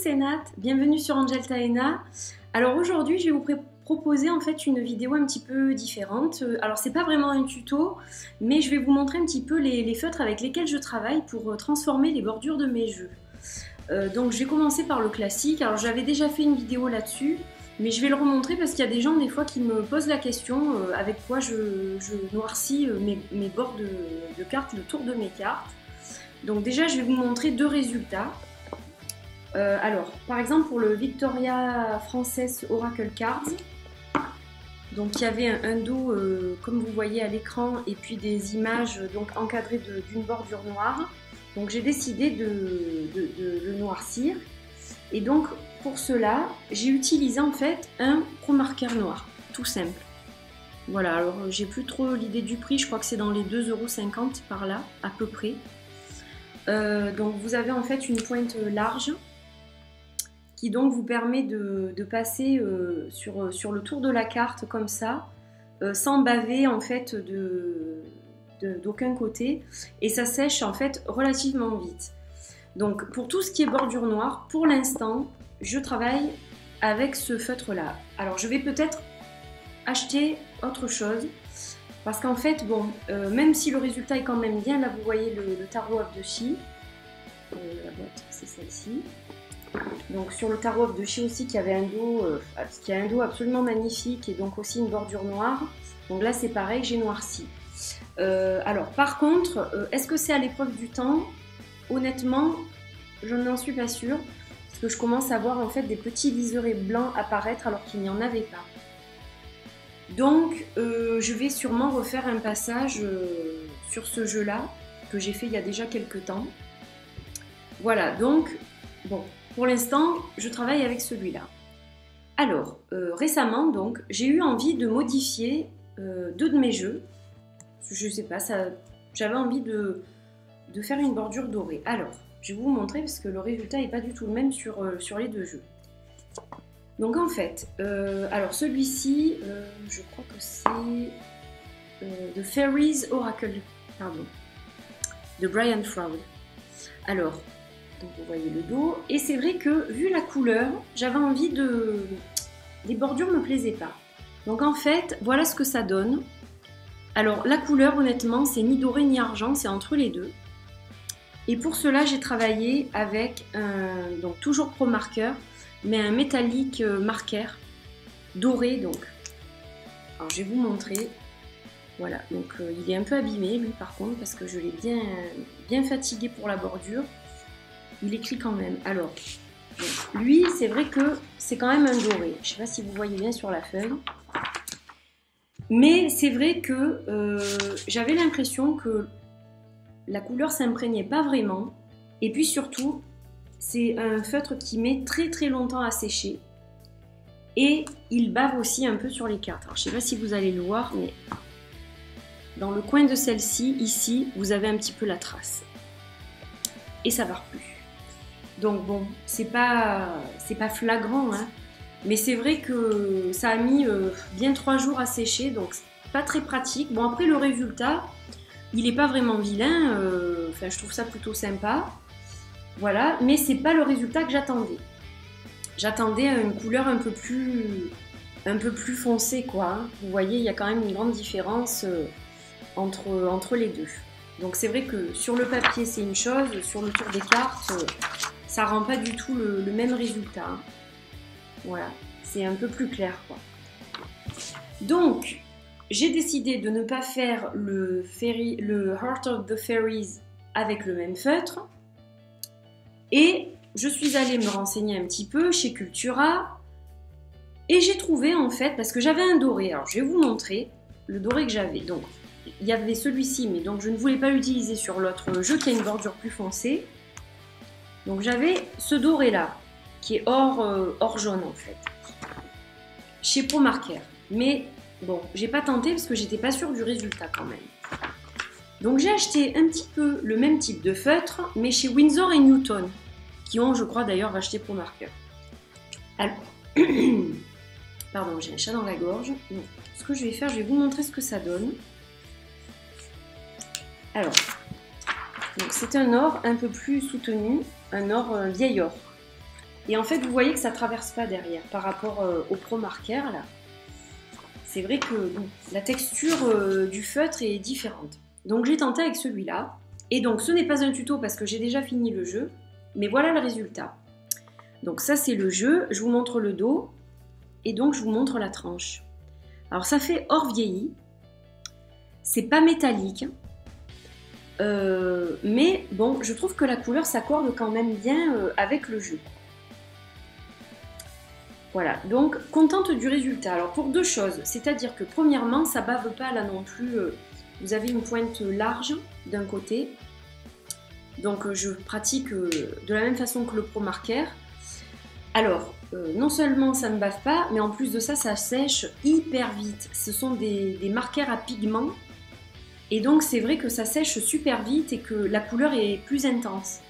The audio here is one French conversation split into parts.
c'est Nat, bienvenue sur Angelta Henna. Alors aujourd'hui je vais vous proposer en fait une vidéo un petit peu différente. Alors c'est pas vraiment un tuto, mais je vais vous montrer un petit peu les feutres avec lesquels je travaille pour transformer les bordures de mes jeux. Donc je vais commencer par le classique. Alors j'avais déjà fait une vidéo là-dessus, mais je vais le remontrer parce qu'il y a des gens des fois qui me posent la question avec quoi je noircis mes bords de cartes, le tour de mes cartes. Donc déjà je vais vous montrer deux résultats. Alors, par exemple pour le Victoria Frances Oracle Cards, donc il y avait un dos comme vous voyez à l'écran et puis des images donc encadrées d'une bordure noire. Donc j'ai décidé de le noircir et donc pour cela j'ai utilisé en fait un Pro Marker noir, tout simple. Voilà, alors j'ai plus trop l'idée du prix, je crois que c'est dans les 2,50 € par là à peu près. Donc vous avez en fait une pointe large qui donc vous permet de passer sur le tour de la carte comme ça, sans baver en fait d'aucun côté, et ça sèche en fait relativement vite. Donc pour tout ce qui est bordure noire, pour l'instant, je travaille avec ce feutre là. Alors je vais peut-être acheter autre chose, parce qu'en fait, bon, même si le résultat est quand même bien, là vous voyez le Tarot of the She, la boîte c'est celle-ci. Donc sur le Tarot of the She aussi qui avait un dos absolument magnifique et donc aussi une bordure noire. Donc là c'est pareil, j'ai noirci. Alors par contre, est-ce que c'est à l'épreuve du temps? Honnêtement, je n'en suis pas sûre, parce que je commence à voir en fait des petits liserés blancs apparaître alors qu'il n'y en avait pas. Donc je vais sûrement refaire un passage sur ce jeu là que j'ai fait il y a déjà quelques temps. Voilà, donc bon, pour l'instant je travaille avec celui-là. Alors récemment donc j'ai eu envie de modifier deux de mes jeux. Je sais pas, j'avais envie de faire une bordure dorée. Alors je vais vous montrer parce que le résultat n'est pas du tout le même sur les deux jeux. Donc en fait, alors celui-ci, je crois que c'est The Fairies Oracle, pardon, de Brian Froud. Alors, donc vous voyez le dos, et c'est vrai que vu la couleur, j'avais envie les bordures me plaisaient pas. Donc en fait, voilà ce que ça donne. Alors la couleur, honnêtement, c'est ni doré ni argent, c'est entre les deux. Et pour cela, j'ai travaillé avec donc toujours Pro Marker, mais un métallique marqueur doré donc. Alors je vais vous montrer. Voilà, donc il est un peu abîmé lui par contre parce que je l'ai bien fatigué pour la bordure. Il écrit quand même. Alors, donc, lui c'est vrai que c'est quand même un doré. Je ne sais pas si vous voyez bien sur la feuille. Mais c'est vrai que j'avais l'impression que la couleur s'imprégnait pas vraiment. Et puis surtout, c'est un feutre qui met très longtemps à sécher. Et il bave aussi un peu sur les cartes. Alors je ne sais pas si vous allez le voir, mais dans le coin de celle-ci, ici, vous avez un petit peu la trace. Et ça ne barre plus. Donc bon, c'est pas flagrant, hein, mais c'est vrai que ça a mis bien 3 jours à sécher, donc c'est pas très pratique. Bon après le résultat, il n'est pas vraiment vilain, enfin je trouve ça plutôt sympa. Voilà, mais c'est pas le résultat que j'attendais. J'attendais une couleur un peu plus foncée, quoi. Hein. Vous voyez, il y a quand même une grande différence entre les deux. Donc c'est vrai que sur le papier c'est une chose, sur le tour des cartes, ça rend pas du tout le même résultat. Hein. Voilà, c'est un peu plus clair, quoi. Donc j'ai décidé de ne pas faire le Heart of the Fairies avec le même feutre. Et je suis allée me renseigner un petit peu chez Cultura et j'ai trouvé en fait, parce que j'avais un doré, alors je vais vous montrer le doré que j'avais. Donc il y avait celui-ci, mais donc je ne voulais pas l'utiliser sur l'autre jeu qui a une bordure plus foncée. Donc j'avais ce doré là, qui est or jaune en fait, chez Pro Marker. Mais bon, j'ai pas tenté parce que j'étais pas sûre du résultat quand même. Donc j'ai acheté un petit peu le même type de feutre, mais chez Winsor & Newton, qui ont, je crois d'ailleurs, racheté Pro Marker. Alors, pardon, j'ai un chat dans la gorge. Donc, ce que je vais faire, je vais vous montrer ce que ça donne. Alors, c'est un or un peu plus soutenu, un or vieil or. Et en fait, vous voyez que ça ne traverse pas derrière par rapport au Pro Marker là. C'est vrai que la texture du feutre est différente. Donc j'ai tenté avec celui-là. Et donc ce n'est pas un tuto parce que j'ai déjà fini le jeu. Mais voilà le résultat. Donc ça c'est le jeu. Je vous montre le dos. Et donc je vous montre la tranche. Alors ça fait hors vieilli. C'est pas métallique. Mais bon, je trouve que la couleur s'accorde quand même bien avec le jeu. Voilà, donc contente du résultat. Alors pour deux choses, c'est-à-dire que premièrement, ça bave pas là non plus. Vous avez une pointe large d'un côté. Donc je pratique de la même façon que le Pro Marker. Alors, non seulement ça ne bave pas, mais en plus de ça, ça sèche hyper vite. Ce sont des marqueurs à pigments. Et donc c'est vrai que ça sèche super vite et que la couleur est plus intense.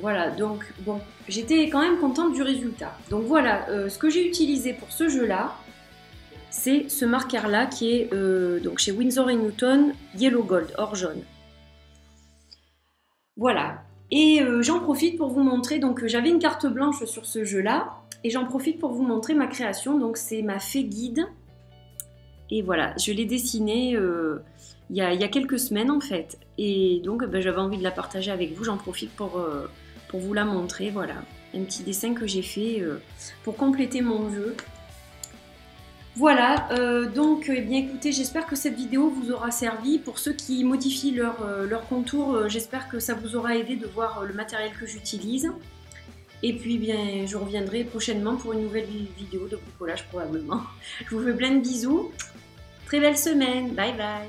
Voilà, donc bon, j'étais quand même contente du résultat. Donc voilà, ce que j'ai utilisé pour ce jeu-là, c'est ce marqueur-là qui est donc chez Winsor & Newton, Yellow Gold, or jaune. Voilà, et j'en profite pour vous montrer, donc j'avais une carte blanche sur ce jeu-là, et j'en profite pour vous montrer ma création, donc c'est ma fée guide. Et voilà, je l'ai dessinée il y a quelques semaines en fait. Et donc j'avais envie de la partager avec vous, j'en profite pour vous la montrer. Voilà, un petit dessin que j'ai fait pour compléter mon jeu. Voilà, donc eh bien écoutez, j'espère que cette vidéo vous aura servi. Pour ceux qui modifient leur contour, j'espère que ça vous aura aidé de voir le matériel que j'utilise. Et puis bien, je reviendrai prochainement pour une nouvelle vidéo de bricolage probablement. Je vous fais plein de bisous. Très belle semaine. Bye bye.